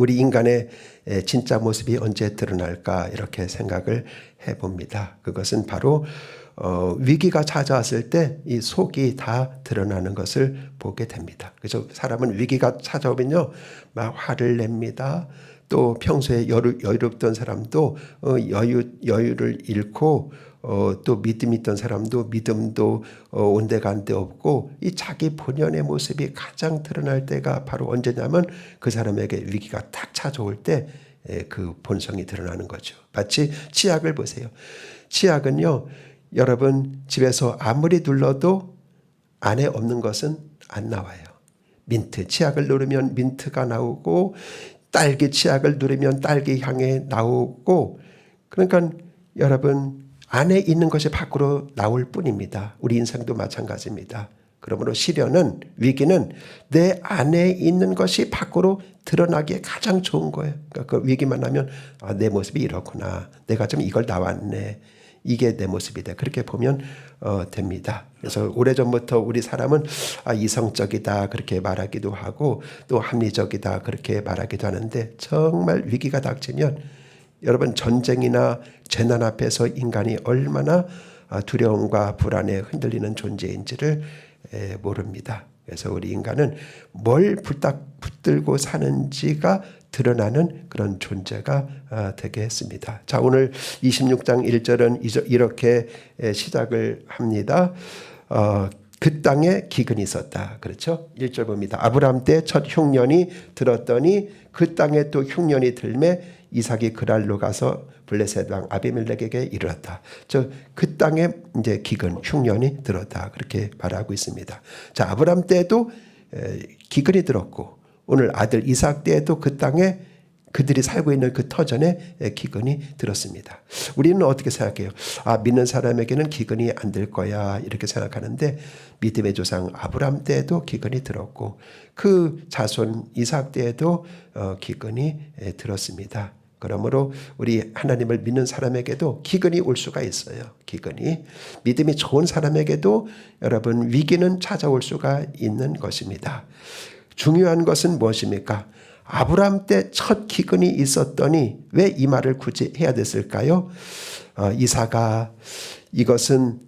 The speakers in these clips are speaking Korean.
우리 인간의 진짜 모습이 언제 드러날까 이렇게 생각을 해봅니다. 그것은 바로 위기가 찾아왔을 때 이 속이 다 드러나는 것을 보게 됩니다. 그래서 사람은 위기가 찾아오면요 막 화를 냅니다. 또 평소에 여유롭던 사람도 여유를 잃고 또 믿음 있던 사람도 믿음도 온데간데 없고 이 자기 본연의 모습이 가장 드러날 때가 바로 언제냐면 그 사람에게 위기가 탁 찾아올 때 그 본성이 드러나는 거죠. 마치 치약을 보세요. 치약은요 여러분 집에서 아무리 눌러도 안에 없는 것은 안 나와요. 민트 치약을 누르면 민트가 나오고 딸기 치약을 누르면 딸기 향이 나오고 그러니까 여러분 안에 있는 것이 밖으로 나올 뿐입니다. 우리 인생도 마찬가지입니다. 그러므로 시련은 위기는 내 안에 있는 것이 밖으로 드러나기에 가장 좋은 거예요. 그러니까 그 위기만 하면 내 모습이 이렇구나. 내가 좀 이걸 나왔네. 이게 내 모습이다. 그렇게 보면 됩니다. 그래서 오래전부터 우리 사람은 이성적이다 그렇게 말하기도 하고 또 합리적이다 그렇게 말하기도 하는데 정말 위기가 닥치면 여러분 전쟁이나 재난 앞에서 인간이 얼마나 두려움과 불안에 흔들리는 존재인지를 모릅니다. 그래서 우리 인간은 뭘 붙들고 사는지가 드러나는 그런 존재가 되게 했습니다. 자, 오늘 26장 1절은 이렇게 시작을 합니다. 그 땅에 기근이 있었다. 그렇죠? 1절 봅니다. 아브라함 때 첫 흉년이 들었더니 그 땅에 또 흉년이 들매 이삭이 그랄로 가서 블레셋 왕 아비멜렉에게 이르렀다. 그 땅에 이제 기근 흉년이 들었다. 그렇게 말하고 있습니다. 자, 아브라함 때도 기근이 들었고 오늘 아들 이삭 때에도 그 땅에 그들이 살고 있는 그 터전에 기근이 들었습니다. 우리는 어떻게 생각해요? 믿는 사람에게는 기근이 안 될 거야 이렇게 생각하는데 믿음의 조상 아브라함 때에도 기근이 들었고 그 자손 이삭 때에도 기근이 들었습니다. 그러므로 우리 하나님을 믿는 사람에게도 기근이 올 수가 있어요. 기근이 믿음이 좋은 사람에게도 여러분 위기는 찾아올 수가 있는 것입니다. 중요한 것은 무엇입니까? 아브라함 때 첫 기근이 있었더니 왜 이 말을 굳이 해야 됐을까요? 이삭아 이것은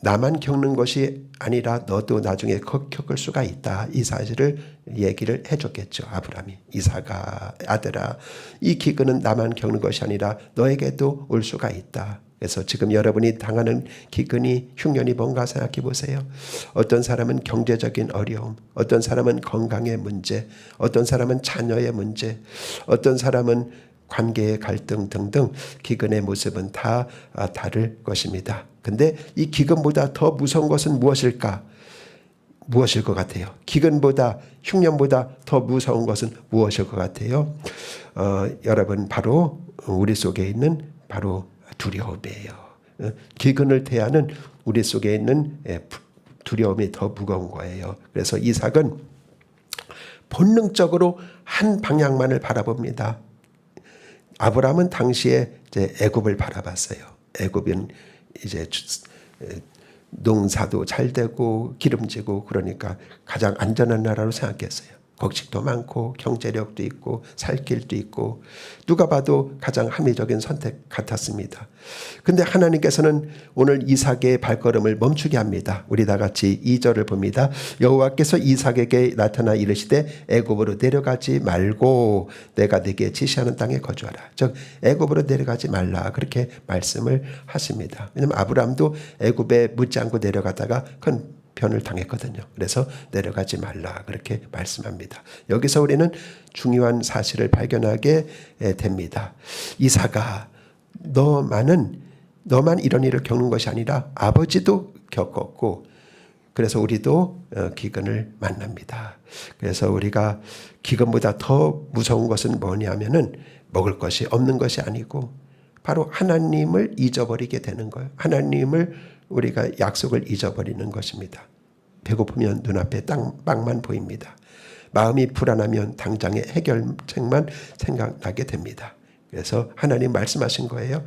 나만 겪는 것이 아니라 너도 나중에 겪을 수가 있다. 이 사실을 얘기를 해줬겠죠. 아브라함이 이삭아 아들아 이 기근은 나만 겪는 것이 아니라 너에게도 올 수가 있다. 그래서 지금 여러분이 당하는 기근이 흉년이 뭔가 생각해 보세요. 어떤 사람은 경제적인 어려움, 어떤 사람은 건강의 문제, 어떤 사람은 자녀의 문제, 어떤 사람은 관계의 갈등 등등 기근의 모습은 다 다를 것입니다. 근데 이 기근보다 더 무서운 것은 무엇일까? 무엇일 것 같아요? 기근보다 흉년보다 더 무서운 것은 무엇일 것 같아요? 여러분 바로 우리 속에 있는 바로 두려움이에요. 기근을 대하는 우리 속에 있는 두려움이 더 무거운 거예요. 그래서 이삭은 본능적으로 한 방향만을 바라봅니다. 아브라함은 당시에 이제 애굽을 바라봤어요. 애굽은 이제 농사도 잘 되고 기름지고 그러니까 가장 안전한 나라로 생각했어요. 곡식도 많고 경제력도 있고 살 길도 있고 누가 봐도 가장 합리적인 선택 같았습니다. 근데 하나님께서는 오늘 이삭의 발걸음을 멈추게 합니다. 우리 다 같이 2절을 봅니다. 여호와께서 이삭에게 나타나 이르시되 애굽으로 내려가지 말고 내가 네게 지시하는 땅에 거주하라. 즉 애굽으로 내려가지 말라 그렇게 말씀을 하십니다. 왜냐하면 아브라함도 애굽에 묻지 않고 내려가다가 큰 변을 당했거든요. 그래서 내려가지 말라 그렇게 말씀합니다. 여기서 우리는 중요한 사실을 발견하게 됩니다. 이삭아 너만 이런 일을 겪는 것이 아니라 아버지도 겪었고 그래서 우리도 기근을 만납니다. 그래서 우리가 기근보다 더 무서운 것은 뭐냐면은 먹을 것이 없는 것이 아니고 바로 하나님을 잊어버리게 되는 거예요. 하나님을 우리가 약속을 잊어버리는 것입니다. 배고프면 눈앞에 빵만 보입니다. 마음이 불안하면 당장의 해결책만 생각나게 됩니다. 그래서 하나님 말씀하신 거예요.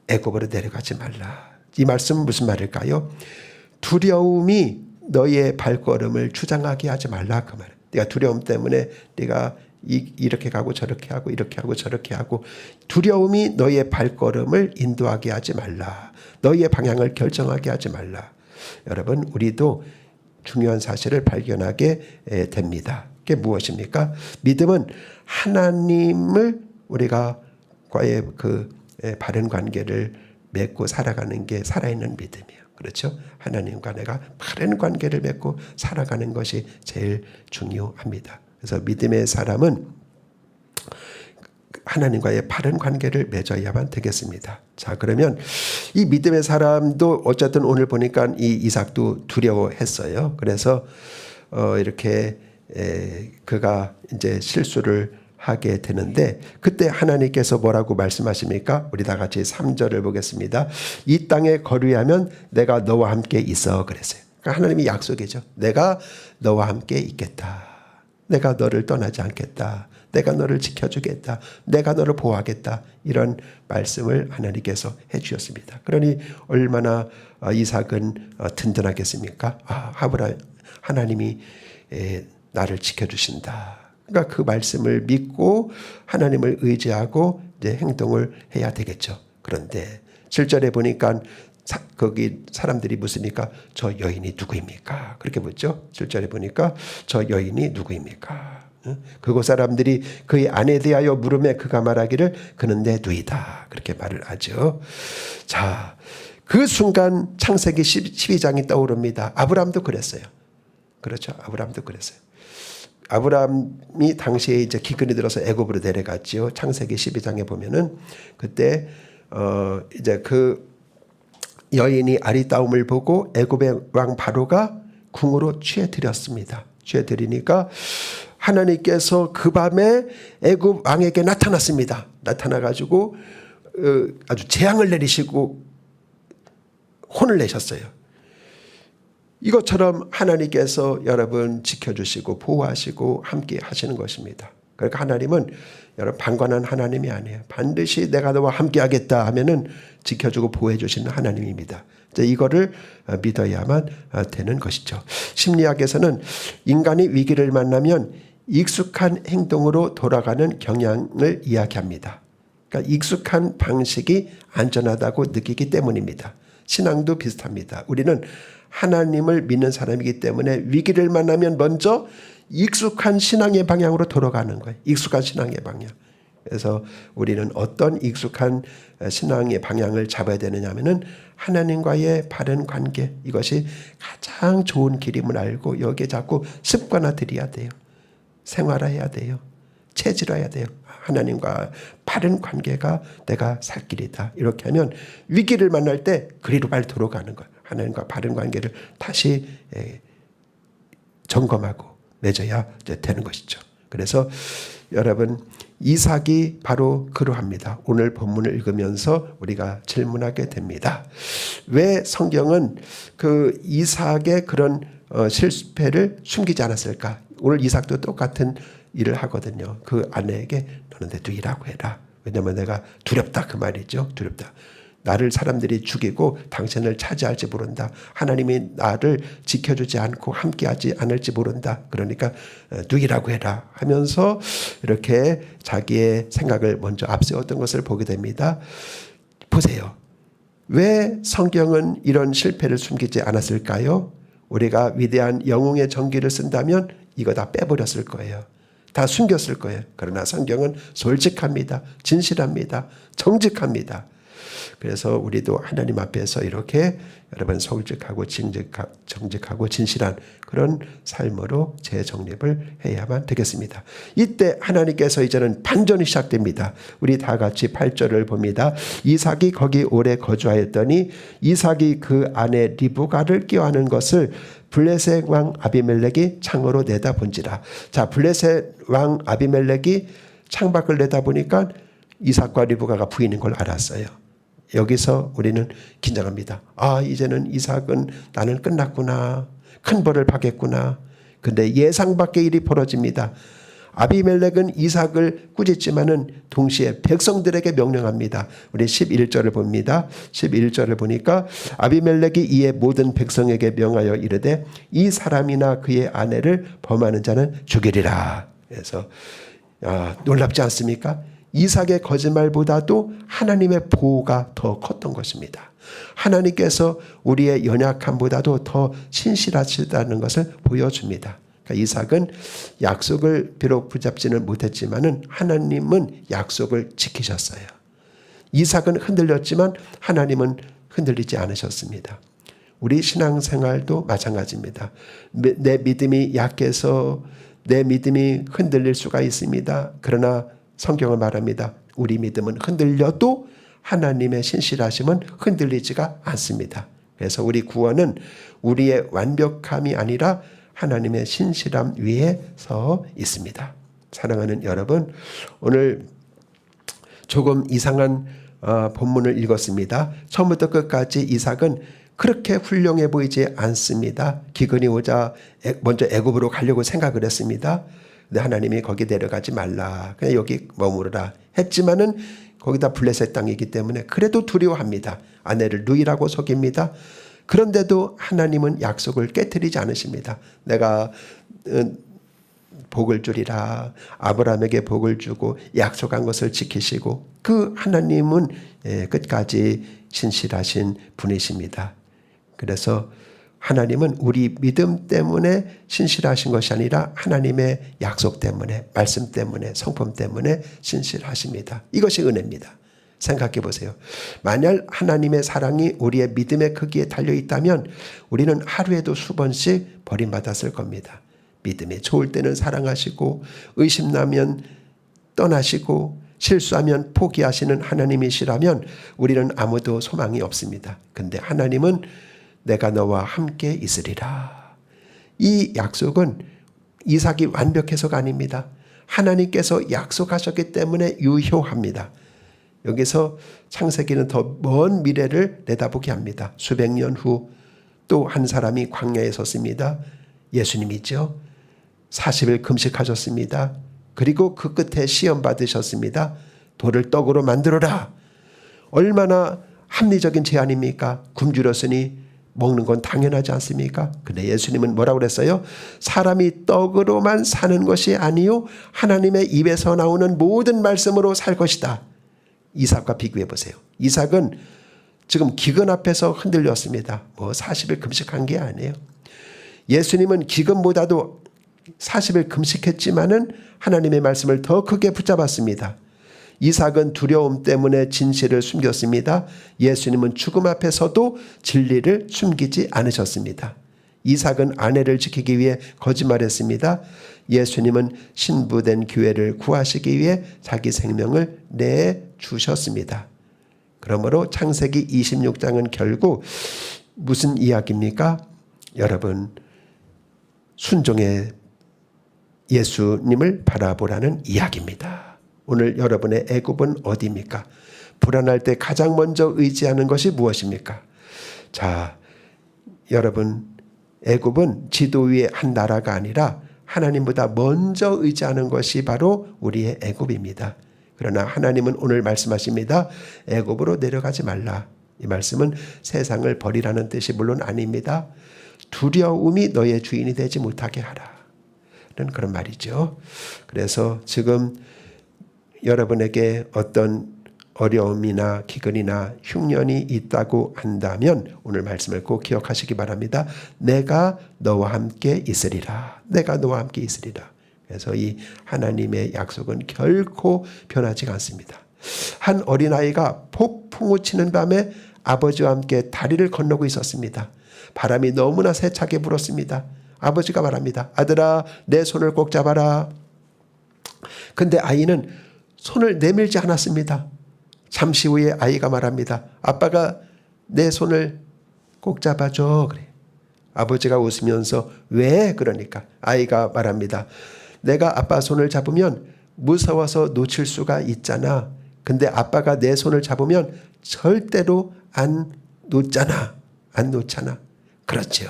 애굽으로 내려가지 말라. 이 말씀은 무슨 말일까요? 두려움이 너의 발걸음을 주장하게 하지 말라 그 말이에요. 네가 두려움 때문에 네가 이렇게 가고 저렇게 하고 이렇게 하고 저렇게 하고 두려움이 너의 발걸음을 인도하게 하지 말라. 너의 방향을 결정하게 하지 말라. 여러분 우리도 중요한 사실을 발견하게 됩니다. 그게 무엇입니까? 믿음은 하나님을 우리가 과의 그 바른 관계를 맺고 살아가는 게 살아있는 믿음이에요. 그렇죠? 하나님과 내가 바른 관계를 맺고 살아가는 것이 제일 중요합니다. 그래서 믿음의 사람은 하나님과의 바른 관계를 맺어야만 되겠습니다. 자, 그러면 이 믿음의 사람도 어쨌든 오늘 보니까 이 이삭도 두려워했어요. 그래서 이렇게 그가 이제 실수를 하게 되는데 그때 하나님께서 뭐라고 말씀하십니까? 우리 다 같이 3절을 보겠습니다. 이 땅에 거류하면 내가 너와 함께 있어 그랬어요. 그러니까 하나님이 약속이죠. 내가 너와 함께 있겠다. 내가 너를 떠나지 않겠다. 내가 너를 지켜주겠다. 내가 너를 보호하겠다. 이런 말씀을 하나님께서 해주셨습니다. 그러니 얼마나 이삭은 든든하겠습니까? 하나님이 나를 지켜주신다. 그러니까 그 말씀을 믿고 하나님을 의지하고 이제 행동을 해야 되겠죠. 그런데 7절에 보니까 거기 사람들이 묻습니까? 저 여인이 누구입니까? 그렇게 묻죠. 7절에 보니까 저 여인이 누구입니까? 그곳 사람들이 그의 아내에 대하여 물음에 그가 말하기를 그는 내 누이다. 그렇게 말을 하죠. 자, 그 순간 창세기 12장이 떠오릅니다. 아브라함도 그랬어요. 그렇죠. 아브라함도 그랬어요. 아브라함이 당시에 이제 기근이 들어서 애굽으로 내려갔지요. 창세기 12장에 보면은 그때 이제 그 여인이 아리따움을 보고 애굽의 왕 바로가 궁으로 취해들였습니다. 취해들이니까 하나님께서 그 밤에 애굽 왕에게 나타났습니다. 나타나가지고 아주 재앙을 내리시고 혼을 내셨어요. 이것처럼 하나님께서 여러분 지켜주시고 보호하시고 함께 하시는 것입니다. 그러니까 하나님은 여러분 방관한 하나님이 아니에요. 반드시 내가 너와 함께 하겠다 하면은 지켜주고 보호해 주시는 하나님입니다. 이거를 믿어야만 되는 것이죠. 심리학에서는 인간이 위기를 만나면 익숙한 행동으로 돌아가는 경향을 이야기합니다. 그러니까 익숙한 방식이 안전하다고 느끼기 때문입니다. 신앙도 비슷합니다. 우리는 하나님을 믿는 사람이기 때문에 위기를 만나면 먼저 익숙한 신앙의 방향으로 돌아가는 거예요. 익숙한 신앙의 방향. 그래서 우리는 어떤 익숙한 신앙의 방향을 잡아야 되느냐 하면은 하나님과의 바른 관계, 이것이 가장 좋은 길임을 알고 여기에 자꾸 습관화들여야 돼요. 생활화해야 돼요. 체질화해야 돼요. 하나님과 바른 관계가 내가 살 길이다. 이렇게 하면 위기를 만날 때 그리로 빨리 돌아가는 거예요. 하나님과 바른 관계를 다시 점검하고 맺어야 되는 것이죠. 그래서 여러분 이삭이 바로 그러합니다. 오늘 본문을 읽으면서 우리가 질문하게 됩니다. 왜 성경은 그 이삭의 그런 실패를 숨기지 않았을까? 오늘 이삭도 똑같은 일을 하거든요. 그 아내에게 너는 내 누이라고 해라. 왜냐하면 내가 두렵다 그 말이죠. 두렵다. 나를 사람들이 죽이고 당신을 차지할지 모른다. 하나님이 나를 지켜주지 않고 함께하지 않을지 모른다. 그러니까 누이라고 해라 하면서 이렇게 자기의 생각을 먼저 앞세웠던 것을 보게 됩니다. 보세요. 왜 성경은 이런 실패를 숨기지 않았을까요? 우리가 위대한 영웅의 전기를 쓴다면 이거 다 빼버렸을 거예요. 다 숨겼을 거예요. 그러나 성경은 솔직합니다. 진실합니다. 정직합니다. 그래서 우리도 하나님 앞에서 이렇게 여러분 솔직하고 정직하고 진실한 그런 삶으로 재정립을 해야만 되겠습니다. 이때 하나님께서 이제는 반전이 시작됩니다. 우리 다 같이 8절을 봅니다. 이삭이 거기 오래 거주하였더니 이삭이 그 아내 리브가를 꾀하는 것을 블레셋 왕 아비멜렉이 창으로 내다본지라. 자, 블레셋 왕 아비멜렉이 창밖을 내다보니까 이삭과 리브가가 부인인 걸 알았어요. 여기서 우리는 긴장합니다. 이제는 이삭은 나는 끝났구나. 큰 벌을 받겠구나. 근데 예상 밖의 일이 벌어집니다. 아비멜렉은 이삭을 꾸짖지만은 동시에 백성들에게 명령합니다. 우리 11절을 봅니다. 11절을 보니까 아비멜렉이 이에 모든 백성에게 명하여 이르되 이 사람이나 그의 아내를 범하는 자는 죽이리라. 그래서 놀랍지 않습니까? 이삭의 거짓말보다도 하나님의 보호가 더 컸던 것입니다. 하나님께서 우리의 연약함보다도 더 신실하시다는 것을 보여줍니다. 그러니까 이삭은 약속을 비록 붙잡지는 못했지만은 하나님은 약속을 지키셨어요. 이삭은 흔들렸지만 하나님은 흔들리지 않으셨습니다. 우리 신앙생활도 마찬가지입니다. 내 믿음이 약해서 내 믿음이 흔들릴 수가 있습니다. 그러나 성경은 말합니다. 우리 믿음은 흔들려도 하나님의 신실하심은 흔들리지가 않습니다. 그래서 우리 구원은 우리의 완벽함이 아니라 하나님의 신실함 위에 서 있습니다. 사랑하는 여러분, 오늘 조금 이상한 본문을 읽었습니다. 처음부터 끝까지 이삭은 그렇게 훌륭해 보이지 않습니다. 기근이 오자 먼저 애굽으로 가려고 생각을 했습니다. 근데 하나님이 거기 내려가지 말라, 그냥 여기 머무르라 했지만은 거기다 블레셋 땅이기 때문에 그래도 두려워합니다. 아내를 누이라고 속입니다. 그런데도 하나님은 약속을 깨트리지 않으십니다. 내가 복을 주리라, 아브라함에게 복을 주고 약속한 것을 지키시고, 그 하나님은 끝까지 신실하신 분이십니다. 그래서 하나님은 우리 믿음 때문에 신실하신 것이 아니라 하나님의 약속 때문에, 말씀 때문에, 성품 때문에 신실하십니다. 이것이 은혜입니다. 생각해 보세요. 만약 하나님의 사랑이 우리의 믿음의 크기에 달려있다면 우리는 하루에도 수번씩 버림받았을 겁니다. 믿음이 좋을 때는 사랑하시고, 의심나면 떠나시고, 실수하면 포기하시는 하나님이시라면 우리는 아무도 소망이 없습니다. 근데 하나님은 내가 너와 함께 있으리라. 이 약속은 이삭이 완벽해서가 아닙니다. 하나님께서 약속하셨기 때문에 유효합니다. 여기서 창세기는 더 먼 미래를 내다보게 합니다. 수백 년 후 또 한 사람이 광야에 섰습니다. 예수님이죠. 40일 금식하셨습니다. 그리고 그 끝에 시험 받으셨습니다. 돌을 떡으로 만들어라. 얼마나 합리적인 제안입니까? 굶주렸으니 먹는 건 당연하지 않습니까? 근데 예수님은 뭐라고 그랬어요? 사람이 떡으로만 사는 것이 아니요 하나님의 입에서 나오는 모든 말씀으로 살 것이다. 이삭과 비교해 보세요. 이삭은 지금 기근 앞에서 흔들렸습니다. 40일 금식한 게 아니에요. 예수님은 기근보다도 40일 금식했지만은 하나님의 말씀을 더 크게 붙잡았습니다. 이삭은 두려움 때문에 진실을 숨겼습니다. 예수님은 죽음 앞에서도 진리를 숨기지 않으셨습니다. 이삭은 아내를 지키기 위해 거짓말했습니다. 예수님은 신부된 교회를 구하시기 위해 자기 생명을 내주셨습니다. 그러므로 창세기 26장은 결국 무슨 이야기입니까? 여러분, 순종의 예수님을 바라보라는 이야기입니다. 오늘 여러분의 애굽은 어디입니까? 불안할 때 가장 먼저 의지하는 것이 무엇입니까? 자, 여러분, 애굽은 지도 위에 한 나라가 아니라 하나님보다 먼저 의지하는 것이 바로 우리의 애굽입니다. 그러나 하나님은 오늘 말씀하십니다. 애굽으로 내려가지 말라. 이 말씀은 세상을 버리라는 뜻이 물론 아닙니다. 두려움이 너의 주인이 되지 못하게 하라. 그런 말이죠. 그래서 지금 여러분에게 어떤 어려움이나 기근이나 흉년이 있다고 한다면 오늘 말씀을 꼭 기억하시기 바랍니다. 내가 너와 함께 있으리라. 내가 너와 함께 있으리라. 그래서 이 하나님의 약속은 결코 변하지 않습니다. 한 어린아이가 폭풍우 치는 밤에 아버지와 함께 다리를 건너고 있었습니다. 바람이 너무나 세차게 불었습니다. 아버지가 말합니다. 아들아, 내 손을 꼭 잡아라. 근데 아이는 손을 내밀지 않았습니다. 잠시 후에 아이가 말합니다. 아빠가 내 손을 꼭 잡아줘. 그래. 아버지가 웃으면서 왜? 그러니까 아이가 말합니다. 내가 아빠 손을 잡으면 무서워서 놓칠 수가 있잖아. 근데 아빠가 내 손을 잡으면 절대로 안 놓잖아. 안 놓잖아. 그렇죠.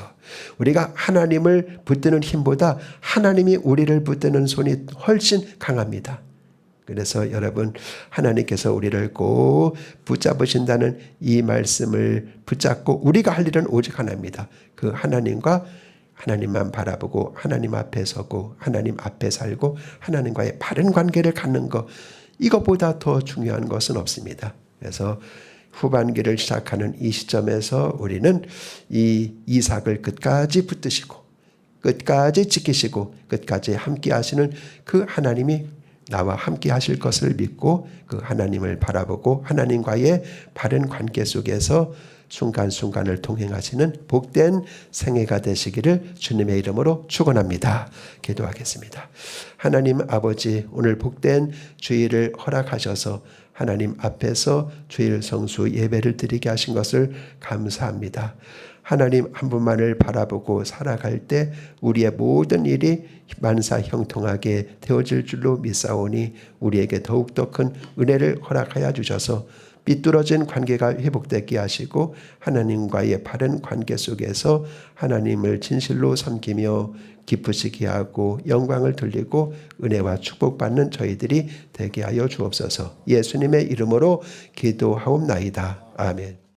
우리가 하나님을 붙드는 힘보다 하나님이 우리를 붙드는 손이 훨씬 강합니다. 그래서 여러분, 하나님께서 우리를 꼭 붙잡으신다는 이 말씀을 붙잡고 우리가 할 일은 오직 하나입니다. 그 하나님과 하나님만 바라보고 하나님 앞에 서고 하나님 앞에 살고 하나님과의 바른 관계를 갖는 것, 이것보다 더 중요한 것은 없습니다. 그래서 후반기를 시작하는 이 시점에서 우리는 이 이삭을 끝까지 붙드시고 끝까지 지키시고 끝까지 함께 하시는 그 하나님이 나와 함께 하실 것을 믿고 그 하나님을 바라보고 하나님과의 바른 관계 속에서 순간순간을 동행하시는 복된 생애가 되시기를 주님의 이름으로 축원합니다. 기도하겠습니다. 하나님 아버지, 오늘 복된 주일을 허락하셔서 하나님 앞에서 주일 성수 예배를 드리게 하신 것을 감사합니다. 하나님 한 분만을 바라보고 살아갈 때 우리의 모든 일이 만사 형통하게 되어질 줄로 믿사오니 우리에게 더욱더 큰 은혜를 허락하여 주셔서 삐뚤어진 관계가 회복되게 하시고 하나님과의 바른 관계 속에서 하나님을 진실로 섬기며 기쁘시게 하고 영광을 돌리고 은혜와 축복받는 저희들이 되게 하여 주옵소서. 예수님의 이름으로 기도하옵나이다. 아멘.